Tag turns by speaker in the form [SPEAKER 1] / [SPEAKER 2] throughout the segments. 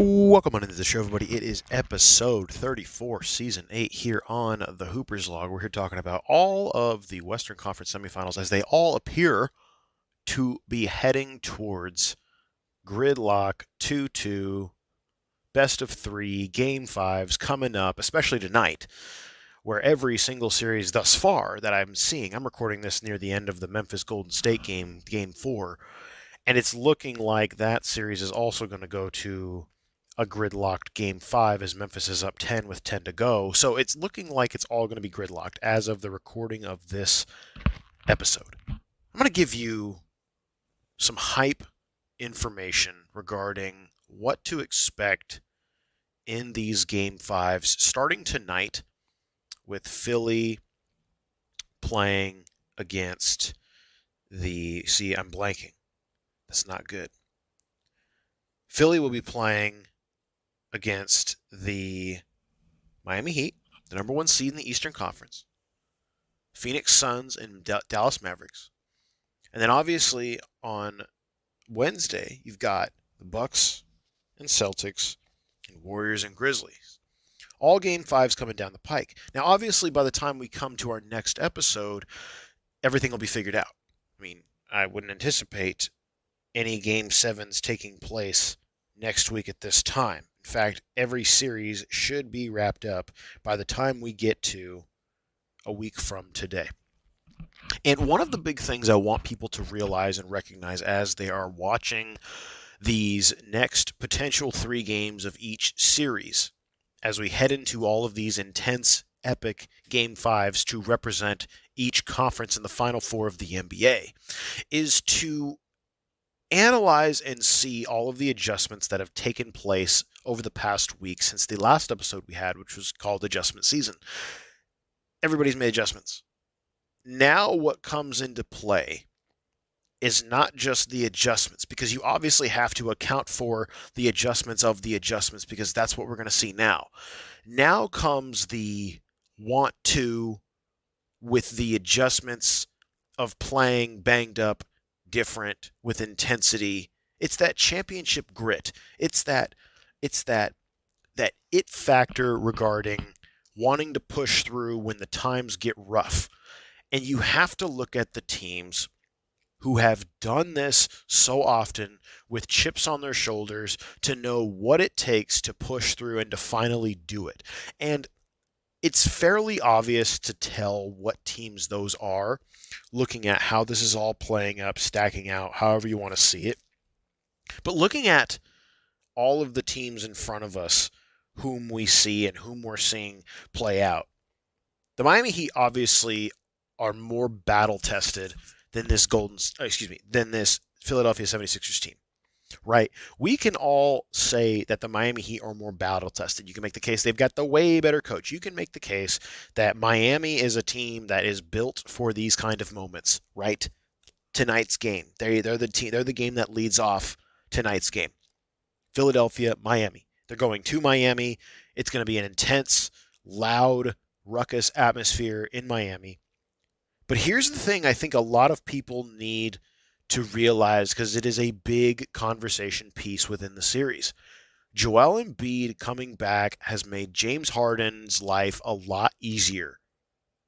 [SPEAKER 1] Welcome on into the show, everybody. It is episode 34, season 8, here on the Hoopers Log. We're here talking about all of the Western Conference semifinals as they all appear to be heading towards gridlock 2-2, best of three, game fives coming up, especially tonight, where every single series thus far that I'm seeing, I'm recording this near the end of the Memphis Golden State game, game 4, and it's looking like that series is also going to go to a gridlocked game 5 as Memphis is up 10 with 10 to go. So it's looking like it's all going to be gridlocked as of the recording of this episode. I'm going to give you some hype information regarding what to expect in these game 5s starting tonight with Philly playing against I'm blanking. That's not good. Philly will be playing against the Miami Heat, the number one seed in the Eastern Conference, Phoenix Suns, and Dallas Mavericks. And then obviously on Wednesday, you've got the Bucks and Celtics and Warriors and Grizzlies. All game fives coming down the pike. Now, obviously, by the time we come to our next episode, everything will be figured out. I mean, I wouldn't anticipate any game sevens taking place next week at this time. In fact, every series should be wrapped up by the time we get to a week from today. And one of the big things I want people to realize and recognize as they are watching these next potential 3 games of each series, as we head into all of these intense, epic game 5s to represent each conference in the Final Four of the NBA, is to analyze and see all of the adjustments that have taken place over the past week since the last episode we had, which was called Adjustment Season. Everybody's made adjustments. Now what comes into play is not just the adjustments, because you obviously have to account for the adjustments of the adjustments, because that's what we're going to see now. Now comes the want to with the adjustments of playing banged up, different, with intensity. It's that championship grit. It's that it factor regarding wanting to push through when the times get rough. And you have to look at the teams who have done this so often with chips on their shoulders to know what it takes to push through and to finally do it. And it's fairly obvious to tell what teams those are, looking at how this is all playing up, stacking out, however you want to see it. But looking at all of the teams in front of us whom we see and whom we're seeing play out, the Miami Heat obviously are more battle-tested than this Philadelphia 76ers team. Right? We can all say that the Miami Heat are more battle tested. You can make the case they've got the way better coach. You can make the case that Miami is a team that is built for these kind of moments, right? Tonight's game. They're the team, they're the game that leads off tonight's game. Philadelphia, Miami. They're going to Miami. It's going to be an intense, loud, ruckus atmosphere in Miami. But here's the thing I think a lot of people need to realize, because it is a big conversation piece within the series. Joel Embiid coming back has made James Harden's life a lot easier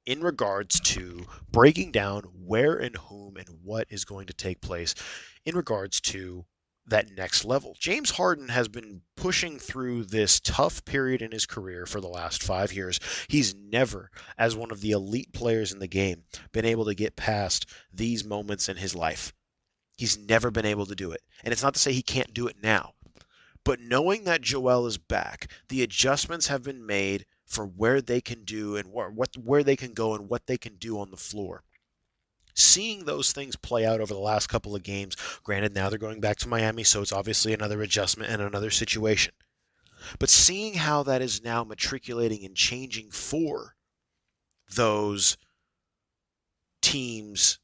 [SPEAKER 1] in regards to breaking down where and whom and what is going to take place in regards to that next level. James Harden has been pushing through this tough period in his career for the last 5 years. He's never, as one of the elite players in the game, been able to get past these moments in his life. He's never been able to do it. And it's not to say he can't do it now. But knowing that Joel is back, the adjustments have been made for where they can do and where they can go and what they can do on the floor. Seeing those things play out over the last couple of games, granted now they're going back to Miami, so it's obviously another adjustment and another situation. But seeing how that is now matriculating and changing for those teams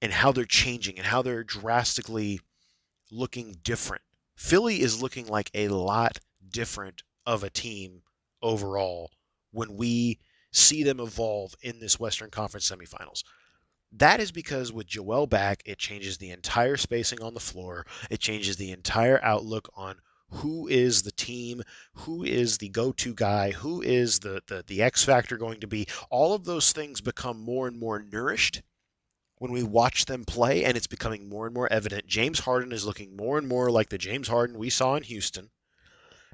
[SPEAKER 1] and how they're changing and how they're drastically looking different. Philly is looking like a lot different of a team overall when we see them evolve in this Western Conference semifinals. That is because with Joel back, it changes the entire spacing on the floor. It changes the entire outlook on who is the team, who is the go-to guy, who is the X factor going to be. All of those things become more and more nourished when we watch them play, and it's becoming more and more evident. James Harden is looking more and more like the James Harden we saw in Houston,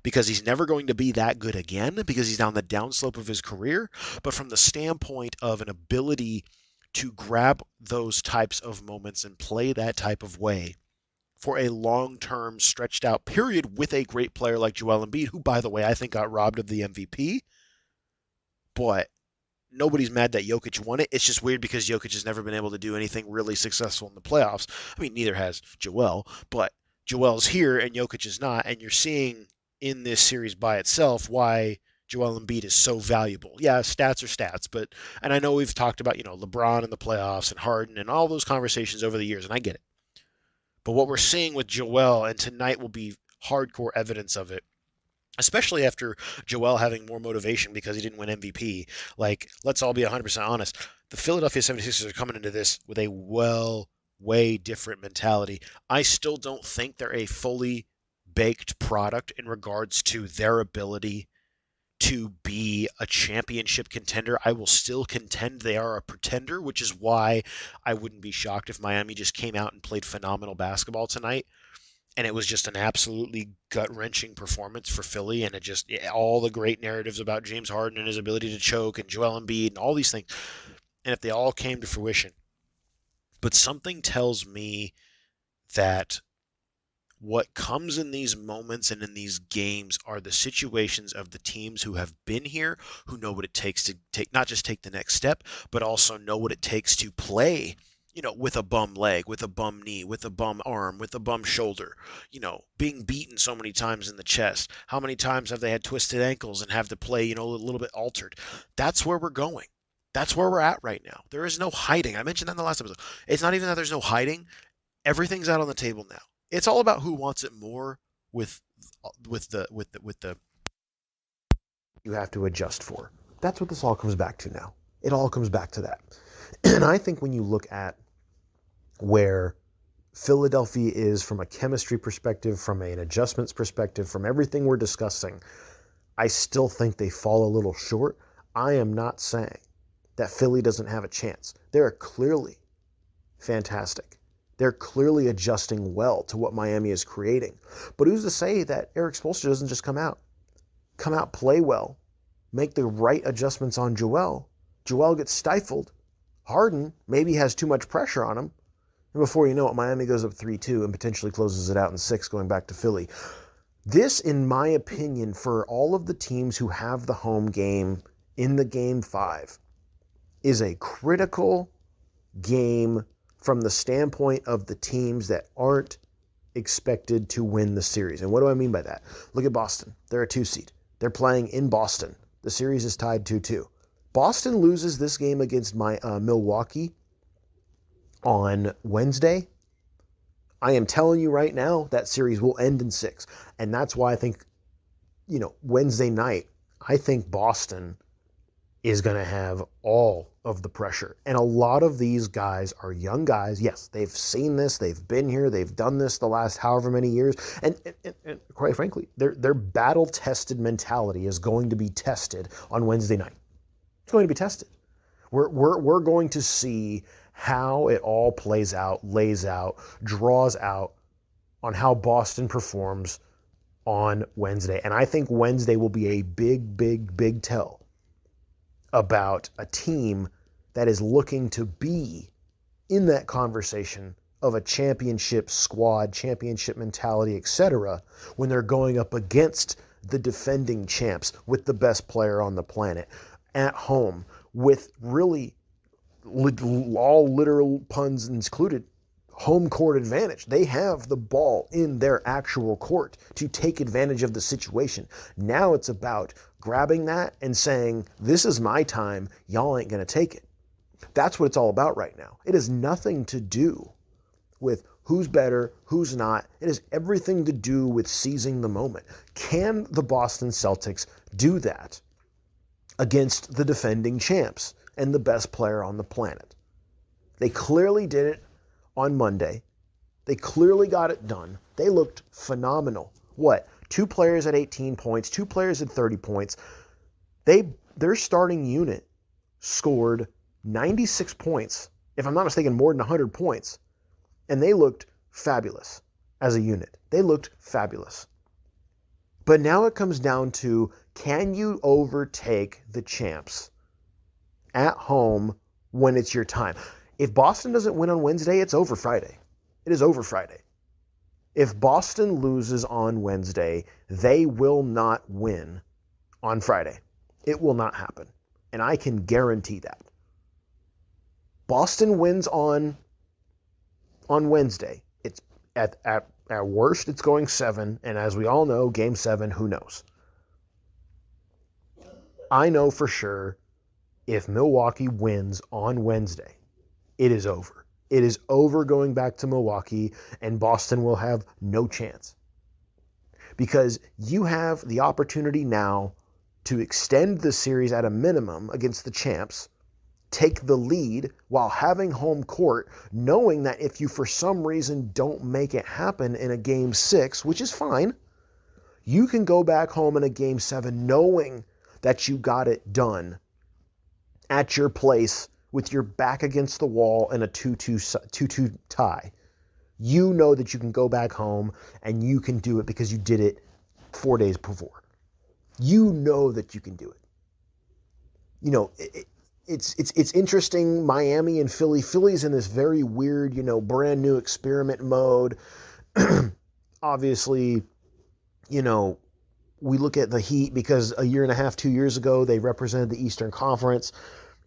[SPEAKER 1] because he's never going to be that good again, because he's on the downslope of his career. But from the standpoint of an ability to grab those types of moments and play that type of way for a long-term, stretched-out period with a great player like Joel Embiid, who, by the way, I think got robbed of the MVP, but nobody's mad that Jokic won it. It's just weird because Jokic has never been able to do anything really successful in the playoffs. I mean, neither has Joel, but Joel's here and Jokic is not, and you're seeing in this series by itself why Joel Embiid is so valuable. Yeah, stats are stats, but, and I know we've talked about, LeBron in the playoffs and Harden and all those conversations over the years, and I get it. But what we're seeing with Joel, and tonight will be hardcore evidence of it, especially after Joel having more motivation because he didn't win MVP. Like, let's all be 100% honest. The Philadelphia 76ers are coming into this with a way different mentality. I still don't think they're a fully baked product in regards to their ability to be a championship contender. I will still contend they are a pretender, which is why I wouldn't be shocked if Miami just came out and played phenomenal basketball tonight. And it was just an absolutely gut-wrenching performance for Philly, and all the great narratives about James Harden and his ability to choke and Joel Embiid and all these things, and if they all came to fruition. But something tells me that what comes in these moments and in these games are the situations of the teams who have been here, who know what it takes to not just take the next step, but also know what it takes to play, with a bum leg, with a bum knee, with a bum arm, with a bum shoulder, being beaten so many times in the chest. How many times have they had twisted ankles and have to play, a little bit altered? That's where we're going. That's where we're at right now. There is no hiding. I mentioned that in the last episode. It's not even that there's no hiding. Everything's out on the table now. It's all about who wants it more with the you have to adjust for. That's what this all comes back to now. It all comes back to that. And I think when you look at where Philadelphia is from a chemistry perspective, from an adjustments perspective, from everything we're discussing, I still think they fall a little short. I am not saying that Philly doesn't have a chance. They're clearly fantastic. They're clearly adjusting well to what Miami is creating. But who's to say that Erik Spoelstra doesn't just come out, play well, make the right adjustments on Joel. Joel gets stifled. Harden maybe has too much pressure on him. And before you know it, Miami goes up 3-2 and potentially closes it out in 6 going back to Philly. This, in my opinion, for all of the teams who have the home game in the Game 5, is a critical game from the standpoint of the teams that aren't expected to win the series. And what do I mean by that? Look at Boston. They're a 2 seed. They're playing in Boston. The series is tied 2-2. Boston loses this game against Milwaukee on Wednesday. I am telling you right now, that series will end in 6. And that's why I think, Wednesday night, I think Boston is going to have all of the pressure. And a lot of these guys are young guys. Yes, they've seen this. They've been here. They've done this the last however many years. And quite frankly, their battle-tested mentality is going to be tested on Wednesday night. It's going to be tested. We're going to see how it all plays out, lays out, draws out on how Boston performs on Wednesday. And I think Wednesday will be a big tell about a team that is looking to be in that conversation of a championship squad, championship mentality, etc., when they're going up against the defending champs with the best player on the planet at home with really all literal puns included, home court advantage. They have the ball in their actual court to take advantage of the situation. Now it's about grabbing that and saying, this is my time, y'all ain't going to take it. That's what it's all about right now. It has nothing to do with who's better, who's not. It has everything to do with seizing the moment. Can the Boston Celtics do that against the defending champs and the best player on the planet? They clearly did it on Monday. They clearly got it done. They looked phenomenal. 2
[SPEAKER 2] 2 players at 18 points, 2 players at 30 points. Their starting unit scored 96 points, if I'm not mistaken, more than 100 points, and they looked fabulous as a unit. They looked fabulous. But now it comes down to, can you overtake the champs at home when it's your time? If Boston doesn't win on Wednesday, it's over Friday. It is over Friday. If Boston loses on Wednesday, they will not win on Friday. It will not happen. And I can guarantee that. Boston wins on Wednesday. It's at worst, it's going 7. And as we all know, game 7, who knows? I know for sure if Milwaukee wins on Wednesday, it is over. It is over going back to Milwaukee, and Boston will have no chance. Because you have the opportunity now to extend the series at a minimum against the champs, take the lead while having home court, knowing that if you for some reason don't make it happen in a game 6, which is fine, you can go back home in a game 7 knowing that you got it done at your place with your back against the wall in a 2-2 tie. You know that you can go back home and you can do it because you did it 4 days before. You know that you can do it. You know, it's interesting. Miami and Philly. Philly's in this very weird, brand new experiment mode. Obviously, we look at the Heat because a year and a half, 2 years ago, they represented the Eastern Conference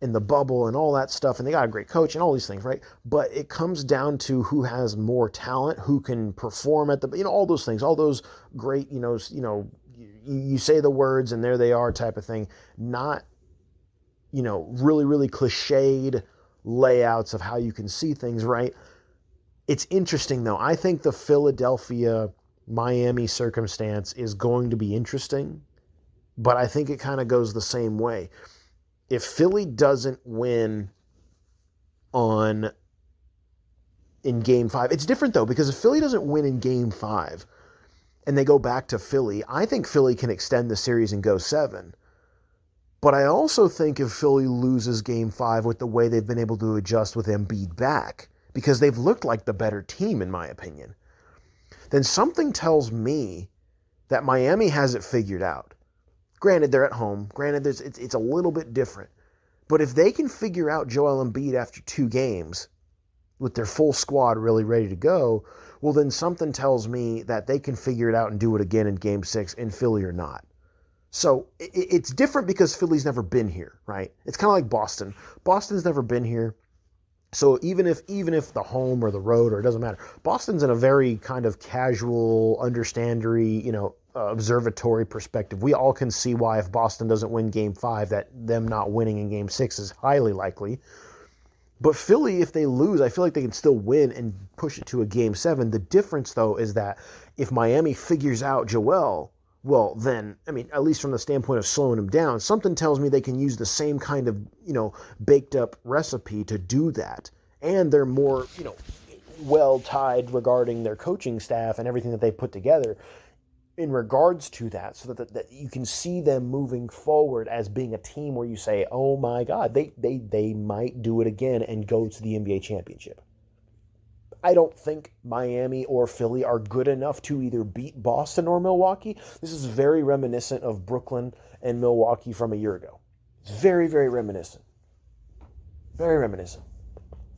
[SPEAKER 2] in the bubble and all that stuff, and they got a great coach and all these things, right? But it comes down to who has more talent, who can perform at the, all those things, all those great, you say the words and there they are type of thing, not, really, really cliched layouts of how you can see things, right? It's interesting though. I think the Philadelphia Miami circumstance is going to be interesting, but I think it kind of goes the same way. If Philly doesn't win in game 5, it's different though, because if Philly doesn't win in game 5 and they go back to Philly, I think Philly can extend the series and go 7. But I also think if Philly loses game 5 with the way they've been able to adjust with Embiid back, because they've looked like the better team in my opinion, then something tells me that Miami has it figured out. Granted, they're at home. Granted, it's a little bit different. But if they can figure out Joel Embiid after 2 games with their full squad really ready to go, well, then something tells me that they can figure it out and do it again in game 6 in Philly or not. So it's different because Philly's never been here, right? It's kind of like Boston. Boston's never been here. So even if the home or the road, or it doesn't matter, Boston's in a very kind of casual, understandery, observatory perspective. We all can see why if Boston doesn't win game 5, that them not winning in game 6 is highly likely. But Philly, if they lose, I feel like they can still win and push it to a game 7. The difference, though, is that if Miami figures out Joel, well, then, at least from the standpoint of slowing him down, something tells me they can use the same kind of, baked up recipe to do that. And they're more, well tied regarding their coaching staff and everything that they put together in regards to that, so that you can see them moving forward as being a team where you say, oh my God, they might do it again and go to the NBA championship. I don't think Miami or Philly are good enough to either beat Boston or Milwaukee. This is very reminiscent of Brooklyn and Milwaukee from a year ago. It's very, very reminiscent. Very reminiscent.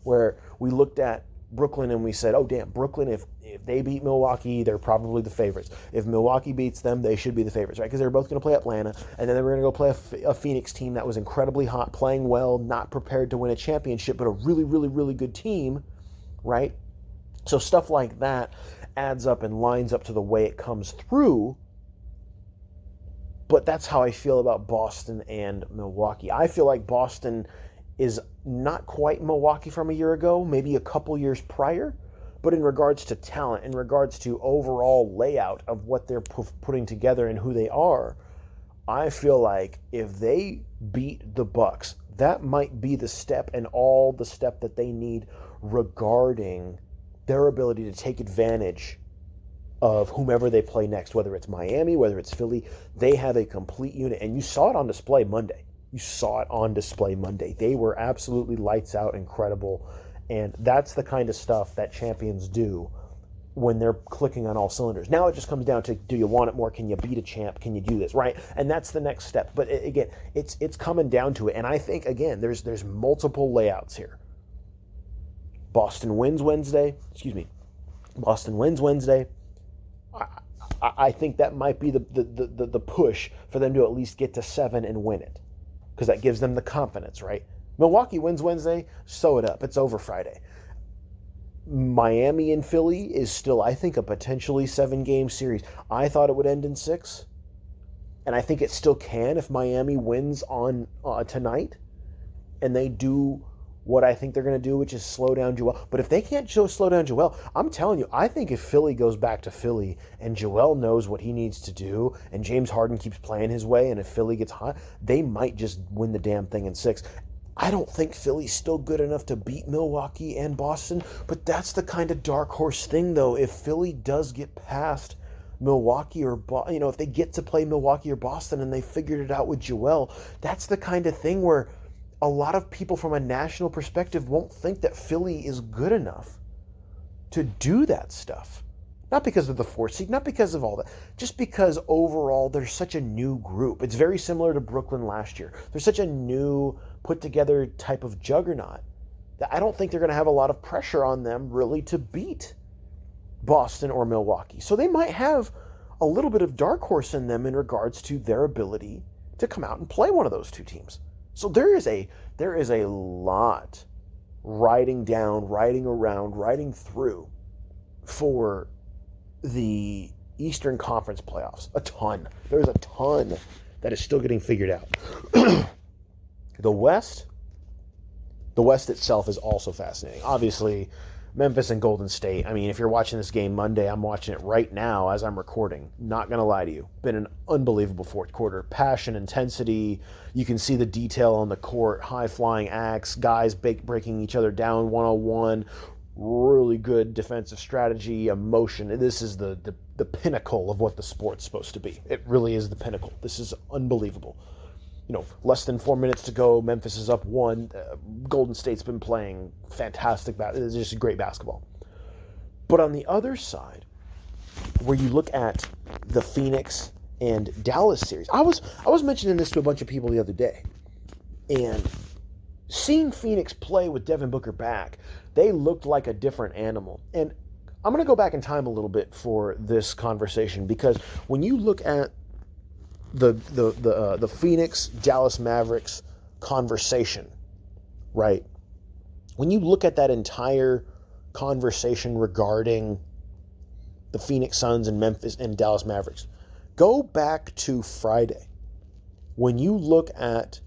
[SPEAKER 2] Where we looked at Brooklyn and we said, oh, damn, Brooklyn, if they beat Milwaukee, they're probably the favorites. If Milwaukee beats them, they should be the favorites, right? Because they're both going to play Atlanta, and then they were going to go play a Phoenix team that was incredibly hot, playing well, not prepared to win a championship, but a really, really, really good team, right? So stuff like that adds up and lines up to the way it comes through. But that's how I feel about Boston and Milwaukee. I feel like Boston is not quite Milwaukee from a year ago, maybe a couple years prior. But in regards to talent, in regards to overall layout of what they're putting together and who they are, I feel like if they beat the Bucks, that might be the step and all the step that they need regarding their ability to take advantage of whomever they play next, whether it's Miami, whether it's Philly. They have a complete unit, and you saw it on display Monday. They were absolutely lights out, incredible, and that's the kind of stuff that champions do when they're clicking on all cylinders. Now it just comes down to, do you want it more? Can you beat a champ? Can you do this, right? And that's the next step. But again, it's coming down to it. And I think, again, there's multiple layouts here. Boston wins Wednesday. I think that might be the push for them to at least get to 7 and win it, because that gives them the confidence, right? Milwaukee wins Wednesday, sew it up. It's over Friday. Miami and Philly is still, I think, a potentially 7-game series. I thought it would end in 6, and I think it still can if Miami wins on tonight, and they do what I think they're going to do, which is slow down Joel. But if they can't slow down Joel, I'm telling you, I think if Philly goes back to Philly and Joel knows what he needs to do, and James Harden keeps playing his way, and if Philly gets hot, they might just win the damn thing in 6. I don't think Philly's still good enough to beat Milwaukee and Boston, but that's the kind of dark horse thing, though. If Philly does get past Milwaukee or if they get to play Milwaukee or Boston and they figured it out with Joel, that's the kind of thing where a lot of people from a national perspective won't think that Philly is good enough to do that stuff. Not because of the 4th seed, not because of all that, just because overall they're such a new group. It's very similar to Brooklyn last year. They're such a new, put-together type of juggernaut that I don't think they're going to have a lot of pressure on them really to beat Boston or Milwaukee. So they might have a little bit of dark horse in them in regards to their ability to come out and play one of those two teams. So there is a lot riding down, riding around, riding through for the Eastern Conference playoffs. A ton. There's a ton that is still getting figured out. The West itself is also fascinating. Obviously, Memphis and Golden State. I mean, if you're watching this game Monday, I'm watching it right now as I'm recording. Not going to lie to you. Been an unbelievable fourth quarter. Passion, intensity. You can see the detail on the court. High-flying acts. Guys breaking each other down one-on-one. Really good defensive strategy, emotion. This is the pinnacle of what the sport's supposed to be. It really is the pinnacle. This is unbelievable. Less than 4 minutes to go. Memphis is up 1. Golden State's been playing fantastic. It's just great basketball. But on the other side, where you look at the Phoenix and Dallas series, I was mentioning this to a bunch of people the other day, and seeing Phoenix play with Devin Booker back, they looked like a different animal. And I'm going to go back in time a little bit for this conversation, because when you look at the Phoenix Dallas Mavericks conversation, right? When you look at that entire conversation regarding the Phoenix Suns and Memphis and Dallas Mavericks, go back to Friday. When you look at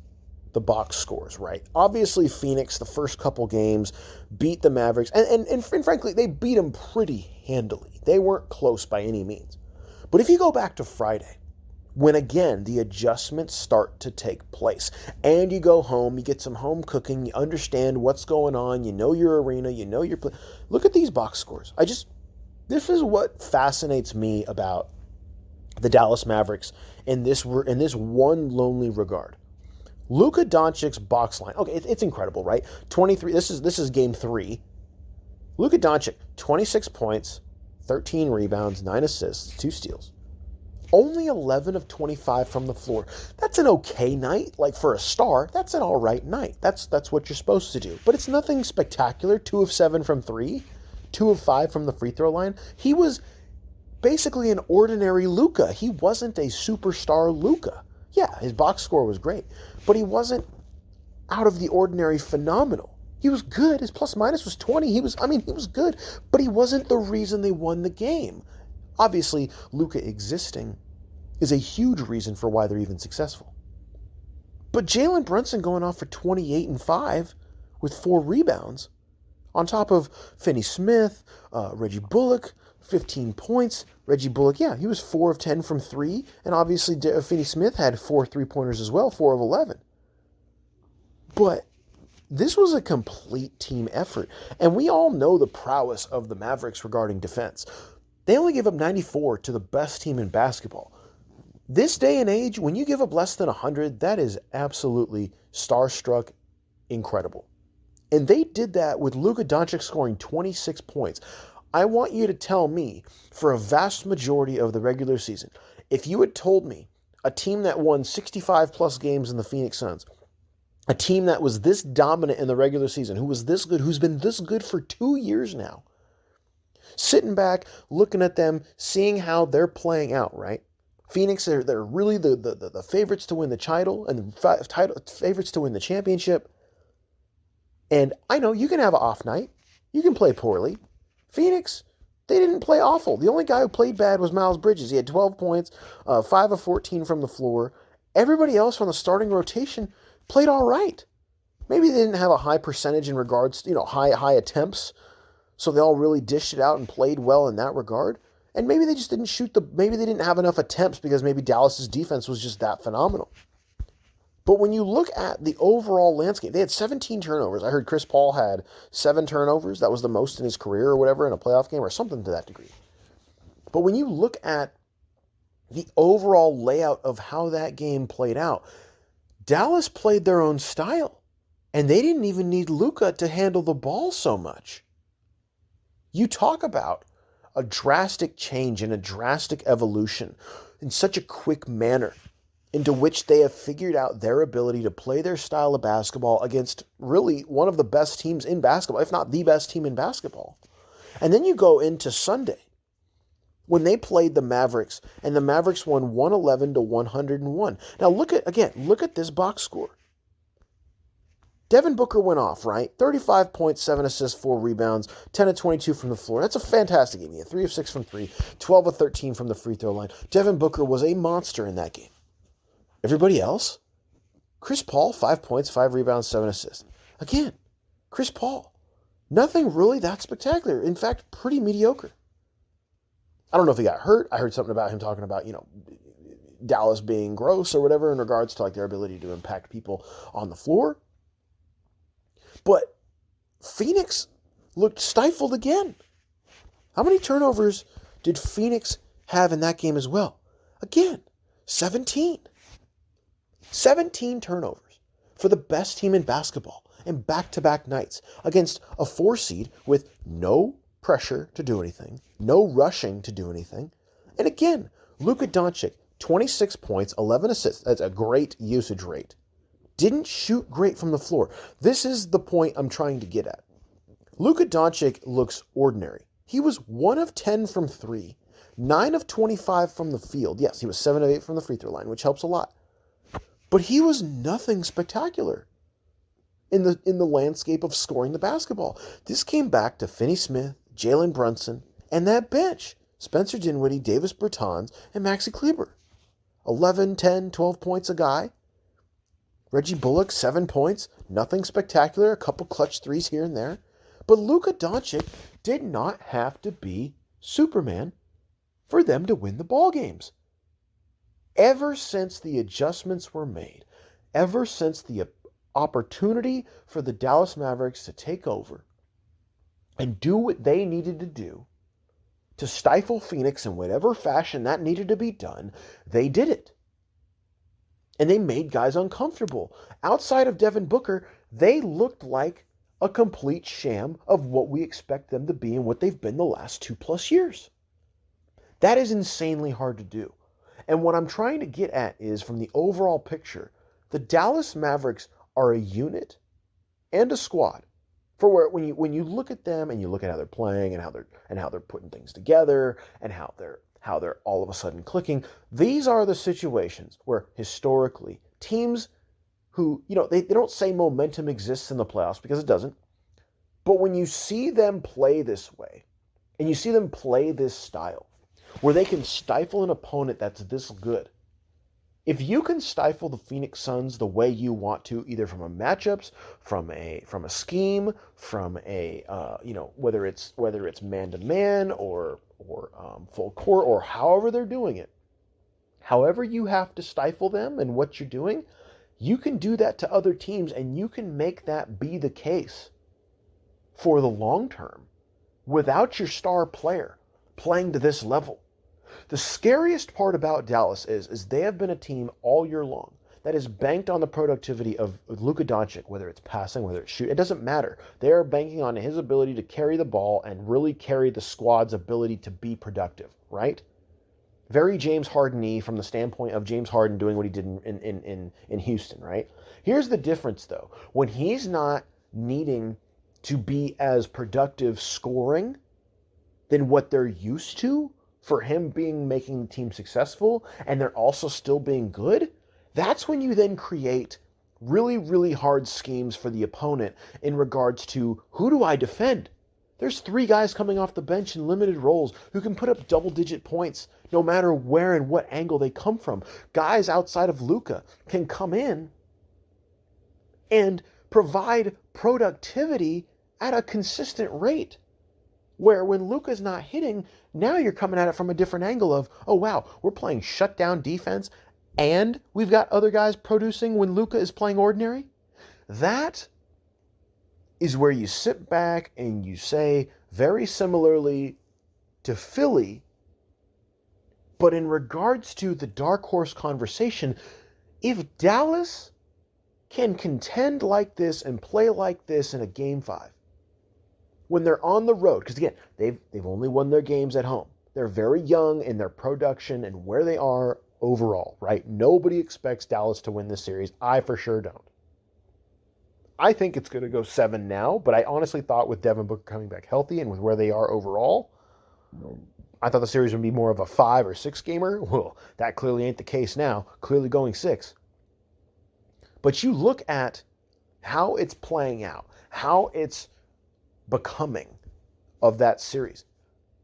[SPEAKER 2] the box scores, right? Obviously, Phoenix, the first couple games, beat the Mavericks, and frankly, they beat them pretty handily. They weren't close by any means. But if you go back to Friday, when again the adjustments start to take place, and you go home, you get some home cooking, you understand what's going on, you know your arena, you know your play. Look at these box scores. This is what fascinates me about the Dallas Mavericks in this one lonely regard. Luka Doncic's box line. Okay, it's incredible, right? 23. This is game 3. Luka Doncic, 26 points, 13 rebounds, 9 assists, 2 steals. Only 11 of 25 from the floor. That's an okay night. Like, for a star, that's an all right night. That's what you're supposed to do. But it's nothing spectacular. 2 of 7 from 3, 2 of 5 from the free throw line. He was basically an ordinary Luka. He wasn't a superstar Luka. Yeah, his box score was great, but he wasn't out of the ordinary phenomenal. He was good. His plus minus was 20. He was good, but he wasn't the reason they won the game. Obviously, Luka existing is a huge reason for why they're even successful. But Jalen Brunson going off for 28 and 5 with 4 rebounds, on top of Finney Smith, Reggie Bullock, 15 points. Reggie Bullock, yeah, he was 4 of 10 from 3, and obviously Finney Smith had 4 3-pointers as well, 4 of 11. But this was a complete team effort, and we all know the prowess of the Mavericks regarding defense. They only gave up 94 to the best team in basketball. This day and age, when you give up less than 100, that is absolutely starstruck incredible. And they did that with Luka Doncic scoring 26 points. I want you to tell me, for a vast majority of the regular season, if you had told me a team that won 65 plus games in the Phoenix Suns, a team that was this dominant in the regular season, who was this good, who's been this good for 2 years now, sitting back, looking at them, seeing how they're playing out, right? Phoenix, they're really the favorites to win the title and the favorites to win the championship. And I know you can have an off night. You can play poorly. Phoenix, they didn't play awful. The only guy who played bad was Miles Bridges. He had 12 points, 5 of 14 from the floor. Everybody else from the starting rotation played all right. Maybe they didn't have a high percentage in regards to, high attempts. So they all really dished it out and played well in that regard. And maybe they just didn't maybe they didn't have enough attempts because maybe Dallas's defense was just that phenomenal. But when you look at the overall landscape, they had 17 turnovers. I heard Chris Paul had 7 turnovers. That was the most in his career or whatever in a playoff game or something to that degree. But when you look at the overall layout of how that game played out, Dallas played their own style. And they didn't even need Luka to handle the ball so much. You talk about a drastic change and a drastic evolution in such a quick manner into which they have figured out their ability to play their style of basketball against really one of the best teams in basketball, if not the best team in basketball. And then you go into Sunday when they played the Mavericks, and the Mavericks won 111 to 101. Now look at this box score. Devin Booker went off, right? 35 points, 7 assists, 4 rebounds, 10 of 22 from the floor. That's a fantastic game. He had 3 of 6 from 3, 12 of 13 from the free throw line. Devin Booker was a monster in that game. Everybody else? Chris Paul, 5 points, 5 rebounds, 7 assists. Again, Chris Paul. Nothing really that spectacular. In fact, pretty mediocre. I don't know if he got hurt. I heard something about him talking about, Dallas being gross or whatever in regards to their ability to impact people on the floor. But Phoenix looked stifled again. How many turnovers did Phoenix have in that game as well? Again, 17. 17 turnovers for the best team in basketball in back-to-back nights against a 4 seed with no pressure to do anything, no rushing to do anything. And again, Luka Doncic, 26 points, 11 assists. That's a great usage rate. Didn't shoot great from the floor. This is the point I'm trying to get at. Luka Doncic looks ordinary. He was 1 of 10 from 3, 9 of 25 from the field. Yes, he was 7 of 8 from the free throw line, which helps a lot. But he was nothing spectacular in the landscape of scoring the basketball. This came back to Finney Smith, Jalen Brunson, and that bench. Spencer Dinwiddie, Davis Bertans, and Maxi Kleber. 11, 10, 12 points a guy. Reggie Bullock, 7 points. Nothing spectacular. A couple clutch threes here and there. But Luka Doncic did not have to be Superman for them to win the ball games. Ever since the adjustments were made, ever since the opportunity for the Dallas Mavericks to take over and do what they needed to do to stifle Phoenix in whatever fashion that needed to be done, they did it. And they made guys uncomfortable. Outside of Devin Booker, they looked like a complete sham of what we expect them to be and what they've been the last 2+ years. That is insanely hard to do. And what I'm trying to get at is, from the overall picture, the Dallas Mavericks are a unit and a squad. For where when you look at them and you look at how they're playing and how they're putting things together and how they're all of a sudden clicking, these are the situations where historically teams who, they don't say momentum exists in the playoffs, because it doesn't. But when you see them play this way and you see them play this style where they can stifle an opponent that's this good, if you can stifle the Phoenix Suns the way you want to, either from a matchups, from a scheme, from a whether it's man to man or full court, or however they're doing it, however you have to stifle them and what you're doing, you can do that to other teams, and you can make that be the case for the long term without your star player playing to this level. The scariest part about Dallas is they have been a team all year long that is banked on the productivity of Luka Doncic, whether it's passing, whether it's shooting. It doesn't matter. They are banking on his ability to carry the ball and really carry the squad's ability to be productive, right? Very James Harden-y from the standpoint of James Harden doing what he did in Houston, right? Here's the difference, though. When he's not needing to be as productive scoring than what they're used to for him making the team successful, and they're also still being good, that's when you then create really, really hard schemes for the opponent in regards to who do I defend? There's 3 guys coming off the bench in limited roles who can put up double-digit points no matter where and what angle they come from. Guys outside of Luka can come in and provide productivity at a consistent rate. Where when Luka's not hitting, now you're coming at it from a different angle of, oh wow, we're playing shutdown defense and we've got other guys producing when Luka is playing ordinary. That is where you sit back and you say, very similarly to Philly, but in regards to the dark horse conversation, if Dallas can contend like this and play like this in a Game 5, when they're on the road, because again, they've only won their games at home. They're very young in their production and where they are overall, right? Nobody expects Dallas to win this series. I for sure don't. I think it's going to go 7 now, but I honestly thought with Devin Booker coming back healthy and with where they are overall, I thought the series would be more of a 5 or 6 gamer. Well, that clearly ain't the case now. Clearly going 6. But you look at how it's playing out, how it's becoming of that series.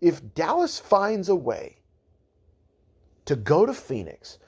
[SPEAKER 2] If Dallas finds a way to go to Phoenix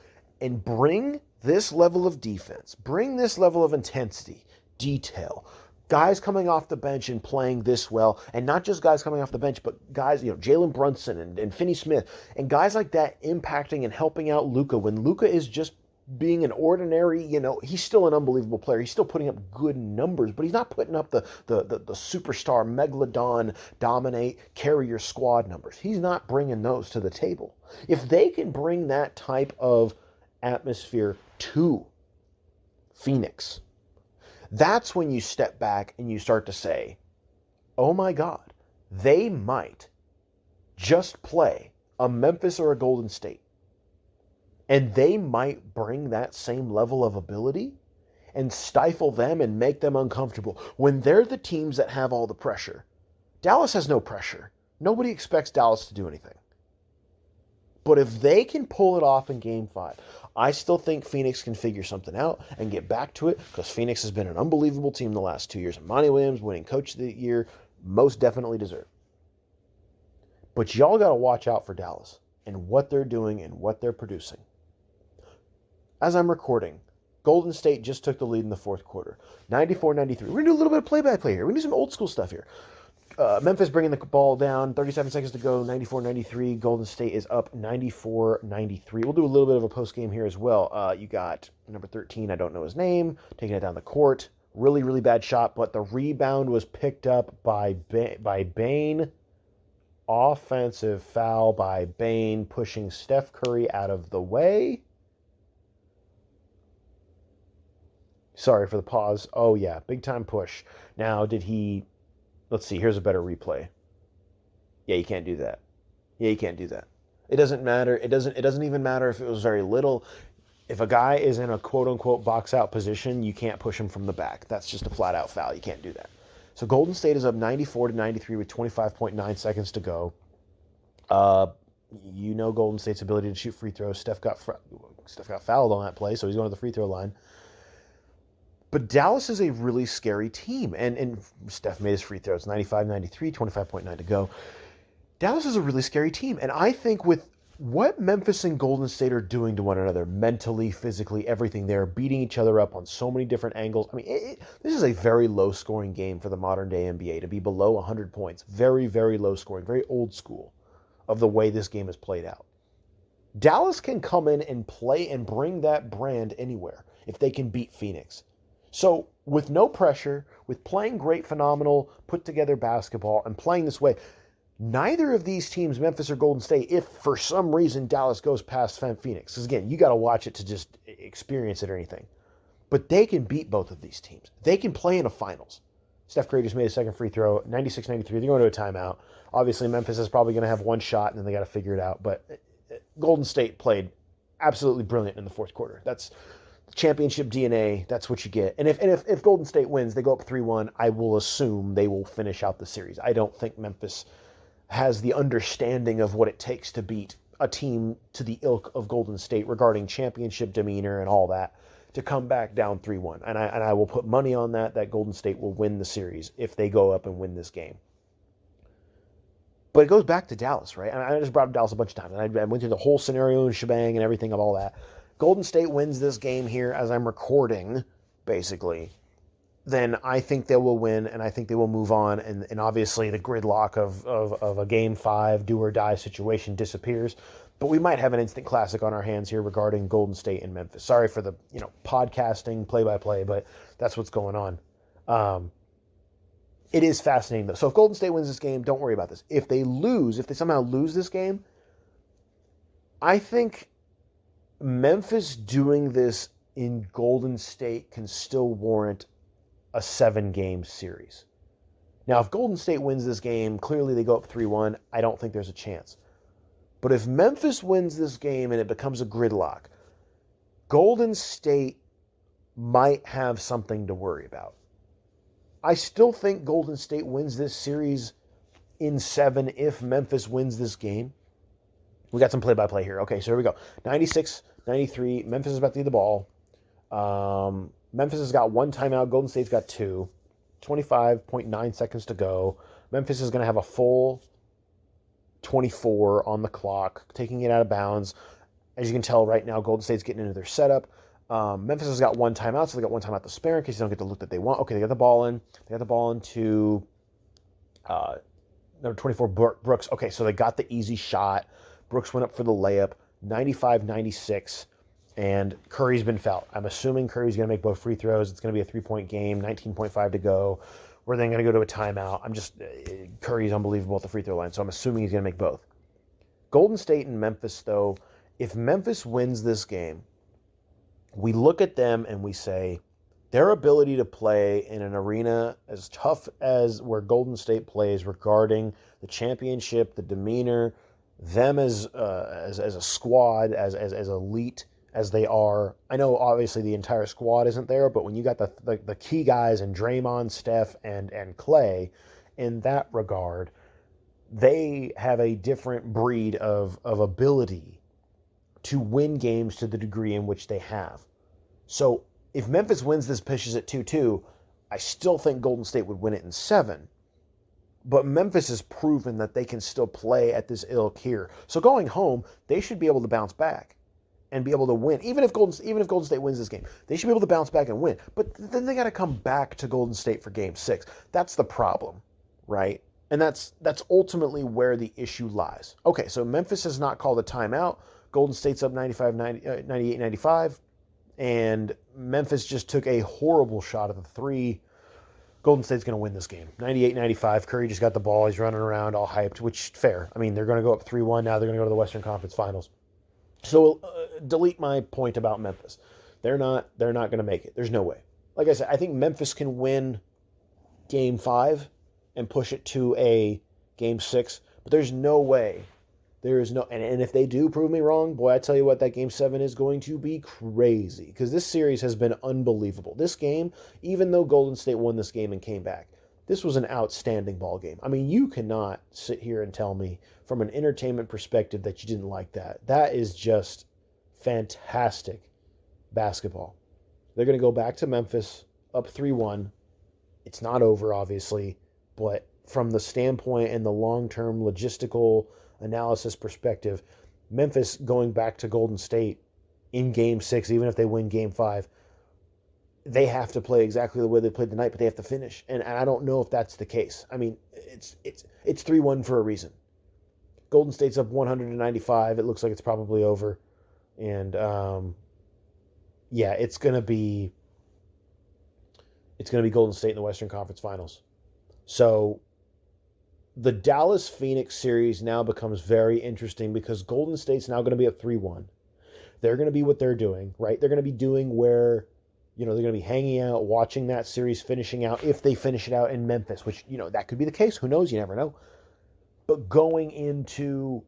[SPEAKER 2] and bring this level of defense, bring this level of intensity, detail, guys coming off the bench and playing this well, and not just guys coming off the bench, but guys, Jalen Brunson and Finney Smith, and guys like that impacting and helping out Luka when Luka is just being an ordinary, he's still an unbelievable player. He's still putting up good numbers, but he's not putting up the superstar, megalodon, dominate, carry your squad numbers. He's not bringing those to the table. If they can bring that type of atmosphere to Phoenix, that's when you step back and you start to say, oh my God, they might just play a Memphis or a Golden State. And they might bring that same level of ability and stifle them and make them uncomfortable. When they're the teams that have all the pressure, Dallas has no pressure. Nobody expects Dallas to do anything. But if they can pull it off in Game 5, I still think Phoenix can figure something out and get back to it because Phoenix has been an unbelievable team the last 2 years. And Monty Williams winning Coach of the Year, most definitely deserved. But y'all got to watch out for Dallas and what they're doing and what they're producing. As I'm recording, Golden State just took the lead in the fourth quarter. 94-93. We're going to do a little bit of play-by-play here. We're going to do some old school stuff here. Memphis bringing the ball down. 37 seconds to go. 94-93. Golden State is up 94-93. We'll do a little bit of a post-game here as well. You got number 13, I don't know his name, taking it down the court. Really, really bad shot, but the rebound was picked up by Bane. Offensive foul by Bane, pushing Steph Curry out of the way. Sorry for the pause. Oh, yeah, big time push. Now, did he... Let's see, here's a better replay. Yeah, you can't do that. Yeah, you can't do that. It doesn't matter. It doesn't even matter if it was very little. If a guy is in a quote-unquote box-out position, you can't push him from the back. That's just a flat-out foul. You can't do that. So Golden State is up 94-93 with 25.9 seconds to go. Golden State's ability to shoot free throws. Steph got fouled on that play, so he's going to the free throw line. But Dallas is a really scary team. And Steph made his free throws. 95-93, 25.9 to go. Dallas is a really scary team. And I think with what Memphis and Golden State are doing to one another, mentally, physically, everything, they're beating each other up on so many different angles. I mean, this is a very low-scoring game for the modern-day NBA to be below 100 points. Very, very low-scoring, very old school of the way this game is played out. Dallas can come in and play and bring that brand anywhere if they can beat Phoenix. So with no pressure, with playing great, phenomenal, put-together basketball and playing this way, Neither of these teams, Memphis or Golden State, if for some reason Dallas goes past Phoenix, because again, you got to watch it to just experience it or anything, but they can beat both of these teams. They can play in a finals. Steph Curry just made a second free throw, 96-93. They're going to a timeout. Obviously, Memphis is probably going to have one shot, and then they got to figure it out. But Golden State played absolutely brilliant in the fourth quarter. That's championship DNA. That's what you get. And if Golden State wins, they go up 3-1, I will assume they will finish out the series. I don't think Memphis has the understanding of what it takes to beat a team to the ilk of Golden State regarding championship demeanor and all that, to come back down 3-1. And I will put money on that Golden State will win the series if they go up and win this game. But it goes back to Dallas, right? I just brought up Dallas a bunch of times. And I went through the whole scenario and shebang and everything of all that. Golden State wins this game here as I'm recording, basically. Then I think they will win, and I think they will move on. And obviously the gridlock of a Game 5 do-or-die situation disappears. But we might have an instant classic on our hands here regarding Golden State and Memphis. Sorry for the podcasting play-by-play, but that's what's going on. It is fascinating, though. So if Golden State wins this game, don't worry about this. If they somehow lose this game, I think Memphis doing this in Golden State can still warrant a 7-game series. Now, if Golden State wins this game, clearly they go up 3-1. I don't think there's a chance. But if Memphis wins this game and it becomes a gridlock, Golden State might have something to worry about. I still think Golden State wins this series in 7 if Memphis wins this game. We got some play-by-play here. Okay, so here we go. 96-93. Memphis is about to lead the ball. Memphis has got 1 timeout. Golden State's got 2. 25.9 seconds to go. Memphis is going to have a full 24 on the clock, taking it out of bounds. As you can tell right now, Golden State's getting into their setup. Memphis has got 1 timeout, so they got 1 timeout to spare in case they don't get the look that they want. Okay, they got the ball in. They got the ball into number 24, Brooks. Okay, so they got the easy shot. Brooks went up for the layup, 95-96, and Curry's been fouled. I'm assuming Curry's going to make both free throws. It's going to be a 3-point game, 19.5 to go. We're then going to go to a timeout. Curry's unbelievable at the free throw line, so I'm assuming he's going to make both. Golden State and Memphis, though, if Memphis wins this game, we look at them and we say their ability to play in an arena as tough as where Golden State plays regarding the championship, the demeanor, them as a squad, as elite as they are. I know obviously the entire squad isn't there, but when you got the key guys in Draymond, Steph, and Clay, in that regard, they have a different breed of ability to win games to the degree in which they have. So if Memphis wins this, pitches at 2-2, I still think Golden State would win it in 7. But Memphis has proven that they can still play at this ilk here. So going home, they should be able to bounce back and be able to win. Even if Golden State wins this game, they should be able to bounce back and win. But then they got to come back to Golden State for Game 6. That's the problem, right? And that's ultimately where the issue lies. Okay, so Memphis has not called a timeout. Golden State's up 98-95. And Memphis just took a horrible shot at the 3. Golden State's going to win this game. 98-95. Curry just got the ball. He's running around all hyped, which fair. I mean, they're going to go up 3-1 now. They're going to go to the Western Conference Finals. So delete my point about Memphis. They're not going to make it. There's no way. Like I said, I think Memphis can win Game 5 and push it to a Game 6, but there's no way. There is no, and if they do prove me wrong, boy, I tell you what, that Game 7 is going to be crazy, because this series has been unbelievable. This game, even though Golden State won this game and came back, this was an outstanding ball game. I mean, you cannot sit here and tell me from an entertainment perspective that you didn't like that. That is just fantastic basketball. They're going to go back to Memphis, up 3-1. It's not over, obviously, but from the standpoint and the long-term logistical analysis perspective, Memphis going back to Golden State in Game 6, even if they win Game 5, they have to play exactly the way they played tonight, but they have to finish. And I don't know if that's the case. I mean, it's 3-1 for a reason. Golden State's up 195. It looks like it's probably over. And yeah, it's gonna be Golden State in the Western Conference Finals. So the Dallas Phoenix series now becomes very interesting because Golden State's now going to be at 3-1. They're going to be what they're doing, right? They're going to be doing where, they're going to be hanging out, watching that series finishing out if they finish it out in Memphis, which, that could be the case. Who knows? You never know. But going into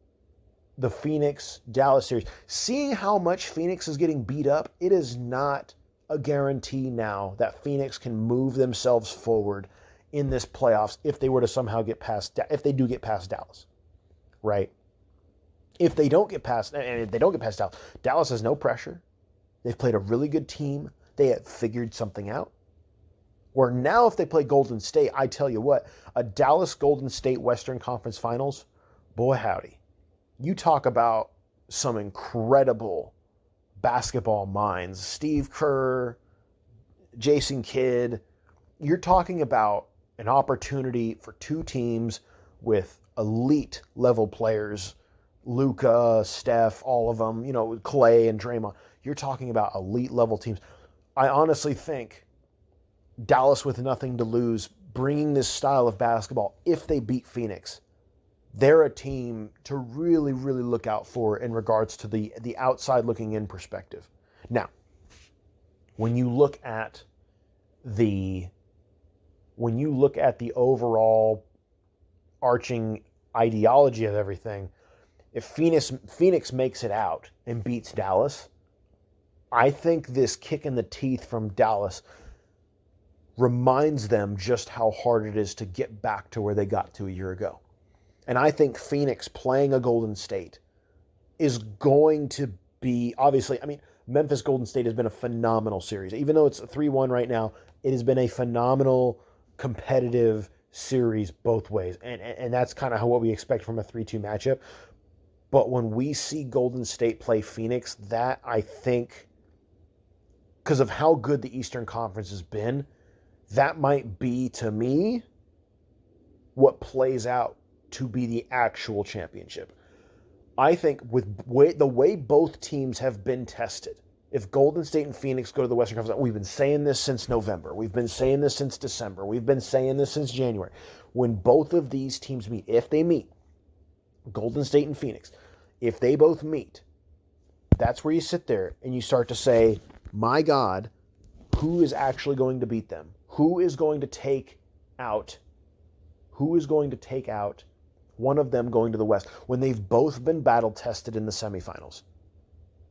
[SPEAKER 2] the Phoenix Dallas series, seeing how much Phoenix is getting beat up, it is not a guarantee now that Phoenix can move themselves forward in this playoffs if they were to somehow if they do get past Dallas, right? If they don't get past, and if they don't get past Dallas, Dallas has no pressure. They've played a really good team. They have figured something out. Where now if they play Golden State, I tell you what, a Dallas Golden State Western Conference Finals, boy howdy. You talk about some incredible basketball minds. Steve Kerr, Jason Kidd. You're talking about an opportunity for two teams with elite level players. Luka, Steph, all of them, Clay and Draymond. You're talking about elite level teams. I honestly think Dallas with nothing to lose, bringing this style of basketball, if they beat Phoenix, they're a team to really, really look out for in regards to the outside looking in perspective. Now, when you look at the overall arching ideology of everything, if Phoenix makes it out and beats Dallas, I think this kick in the teeth from Dallas reminds them just how hard it is to get back to where they got to a year ago. And I think Phoenix playing a Golden State is going to be, obviously, Memphis Golden State has been a phenomenal series. Even though it's a 3-1 right now, it has been a phenomenal competitive series both ways. And that's kind of what we expect from a 3-2 matchup. But when we see Golden State play Phoenix, that I think, because of how good the Eastern Conference has been, that might be, to me, what plays out to be the actual championship. I think with the way both teams have been tested, if Golden State and Phoenix go to the Western Conference, we've been saying this since November. We've been saying this since December. We've been saying this since January. When both of these teams meet, if they meet, Golden State and Phoenix, if they both meet, that's where you sit there and you start to say, my God, who is actually going to beat them? Who is going to take out one of them going to the West when they've both been battle tested in the semifinals?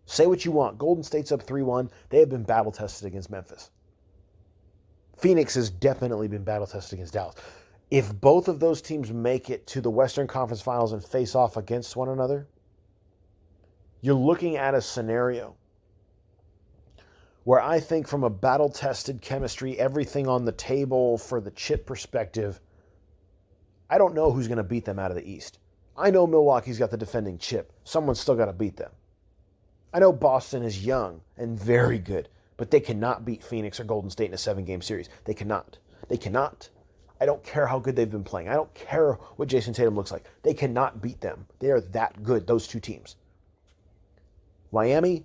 [SPEAKER 2] Say what you want. Golden State's up 3-1. They have been battle tested against Memphis. Phoenix has definitely been battle tested against Dallas. If both of those teams make it to the Western Conference Finals and face off against one another, you're looking at a scenario where I think from a battle-tested chemistry, everything on the table for the chip perspective, I don't know who's going to beat them out of the East. I know Milwaukee's got the defending chip. Someone's still got to beat them. I know Boston is young and very good, but they cannot beat Phoenix or Golden State in a 7-game series. They cannot. They cannot. I don't care how good they've been playing. I don't care what Jason Tatum looks like. They cannot beat them. They are that good, those two teams. Miami,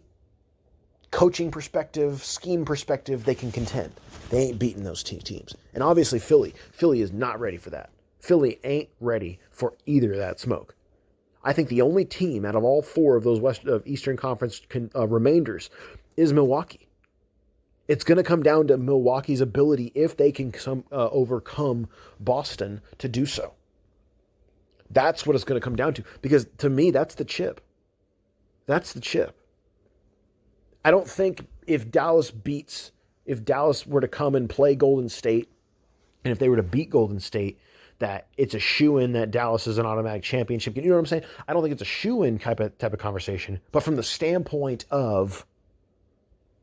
[SPEAKER 2] coaching perspective, scheme perspective, they can contend. They ain't beating those two teams. And obviously Philly is not ready for that. Philly ain't ready for either of that smoke. I think the only team out of all four of those Eastern Conference remainders is Milwaukee. It's going to come down to Milwaukee's ability, if they can overcome Boston, to do so. That's what it's going to come down to. Because to me, that's the chip. That's the chip. I don't think if Dallas were to come and play Golden State, and if they were to beat Golden State, that it's a shoo-in that Dallas is an automatic championship. You know what I'm saying? I don't think it's a shoo-in type of conversation. But from the standpoint of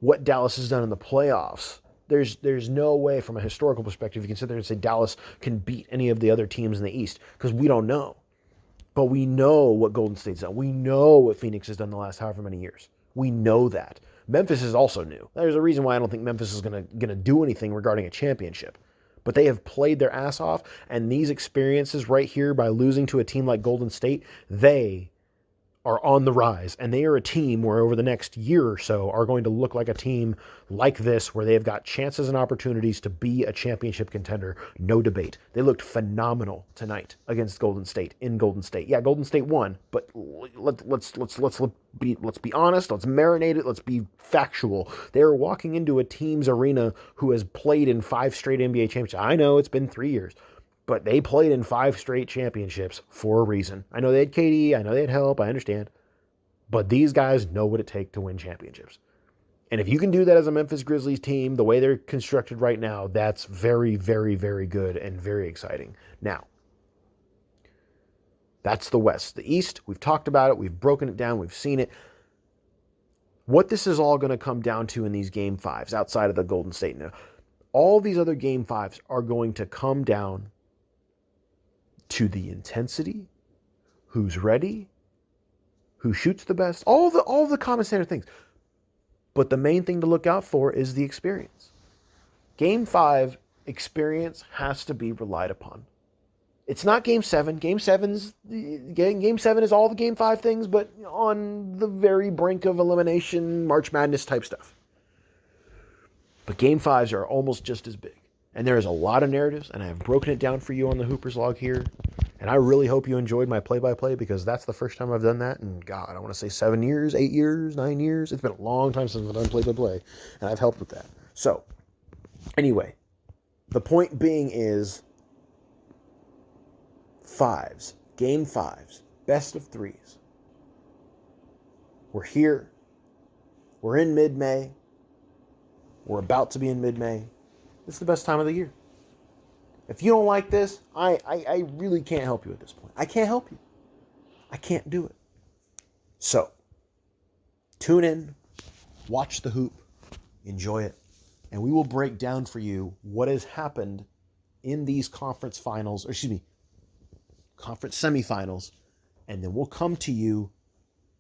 [SPEAKER 2] what Dallas has done in the playoffs, there's no way from a historical perspective you can sit there and say Dallas can beat any of the other teams in the East, because we don't know. But we know what Golden State's done. We know what Phoenix has done the last however many years. We know that. Memphis is also new. There's a reason why I don't think Memphis is going to do anything regarding a championship. But they have played their ass off, and these experiences right here by losing to a team like Golden State, they are on the rise, and they are a team where over the next year or so are going to look like a team like this, where they've got chances and opportunities to be a championship contender. No debate. They looked phenomenal tonight against Golden State in Golden State. Yeah, Golden State won, but let's be honest. Let's marinate it. Let's be factual. They are walking into a team's arena who has played in 5 straight NBA championships. I know it's been 3 years, but they played in 5 straight championships for a reason. I know they had KD. I know they had help. I understand. But these guys know what it takes to win championships. And if you can do that as a Memphis Grizzlies team, the way they're constructed right now, that's very, very, very good and very exciting. Now, that's the West. The East, we've talked about it. We've broken it down. We've seen it. What this is all going to come down to in these Game 5s, outside of the Golden State now, all these other Game 5s are going to come down to the intensity, who's ready, who shoots the best, all the common standard things. But the main thing to look out for is the experience. Game 5 experience has to be relied upon. It's not Game 7. Game 7 is all the Game 5 things, but on the very brink of elimination, March Madness type stuff. But Game 5s are almost just as big. And there is a lot of narratives, and I have broken it down for you on the Hoopers log here. And I really hope you enjoyed my play-by-play, because that's the first time I've done that. And God, I want to say 7 years, 8 years, 9 years. It's been a long time since I've done play-by-play, and I've helped with that. So, anyway, the point being is 5s, Game 5s, best of 3s. We're here. We're in mid-May. We're about to be in mid-May. This is the best time of the year. If you don't like this, I really can't help you at this point. I can't help you. I can't do it. So, tune in, watch the hoop, enjoy it, and we will break down for you what has happened in these conference semifinals, and then we'll come to you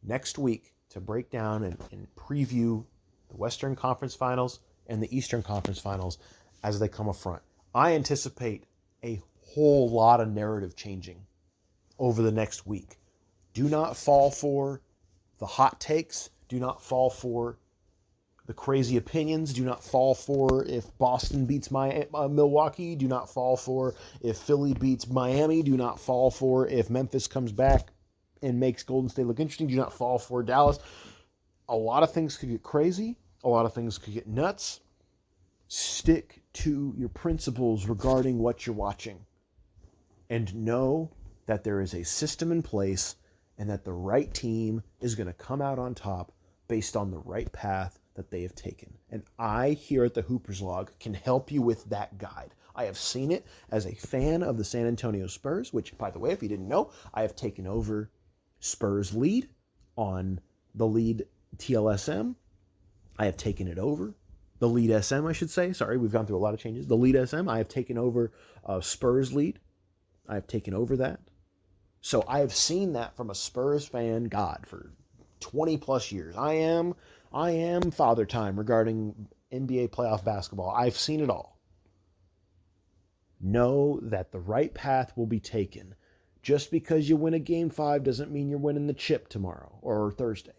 [SPEAKER 2] next week to break down and preview the Western Conference Finals and the Eastern Conference Finals as they come up front. I anticipate a whole lot of narrative changing over the next week. Do not fall for the hot takes. Do not fall for the crazy opinions. Do not fall for if Boston beats Milwaukee. Do not fall for if Philly beats Miami. Do not fall for if Memphis comes back and makes Golden State look interesting. Do not fall for Dallas. A lot of things could get crazy. A lot of things could get nuts. Stick to your principles regarding what you're watching, and know that there is a system in place and that the right team is going to come out on top based on the right path that they have taken. And I, here at the Hoopers Log, can help you with that guide. I have seen it as a fan of the San Antonio Spurs, which, by the way, if you didn't know, I have taken over Spurs lead on the lead TLSM. I have taken it over. The lead SM, I should say. Sorry, we've gone through a lot of changes. The lead SM, I have taken over Spurs lead. I have taken over that. So I have seen that from a Spurs fan, God, for 20 plus years. I am father time regarding NBA playoff basketball. I've seen it all. Know that the right path will be taken. Just because you win a Game 5 doesn't mean you're winning the chip tomorrow or Thursday.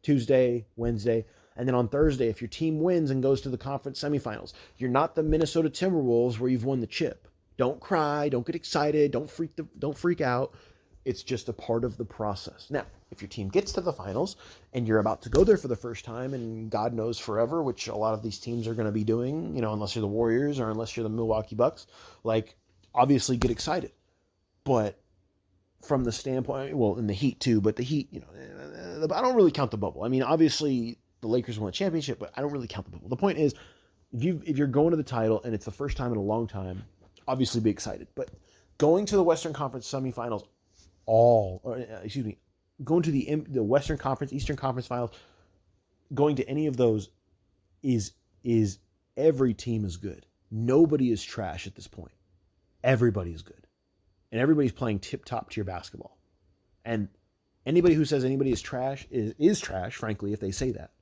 [SPEAKER 2] Tuesday, Wednesday. And then on Thursday, if your team wins and goes to the conference semifinals, you're not the Minnesota Timberwolves where you've won the chip. Don't cry. Don't get excited. Don't freak out. It's just a part of the process. Now, if your team gets to the finals and you're about to go there for the first time, and God knows forever, which a lot of these teams are going to be doing, unless you're the Warriors or unless you're the Milwaukee Bucks, obviously get excited. But from the standpoint, in the Heat too, but the Heat, I don't really count the bubble. I mean, obviously the Lakers won a championship, but I don't really count the bubble. The point is, if you're going to the title and it's the first time in a long time, obviously be excited. But going to the Western Conference semifinals, going to the Western Conference, Eastern Conference Finals, going to any of those is every team is good. Nobody is trash at this point. Everybody is good. And everybody's playing top tier basketball. And anybody who says anybody is trash is trash, frankly, if they say that.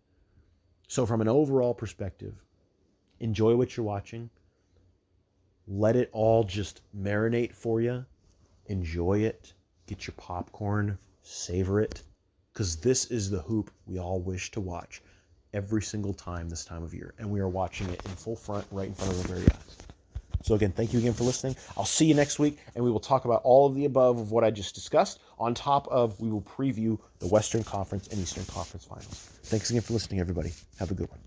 [SPEAKER 2] So from an overall perspective, enjoy what you're watching. Let it all just marinate for you. Enjoy it. Get your popcorn. savor it, because this is the hoop we all wish to watch every single time this time of year, and we are watching it in full front right in front of our very eyes. So again, thank you again for listening. I'll see you next week, and we will talk about all of the above of what I just discussed. On top of, we will preview the Western Conference and Eastern Conference Finals. Thanks again for listening, everybody. Have a good one.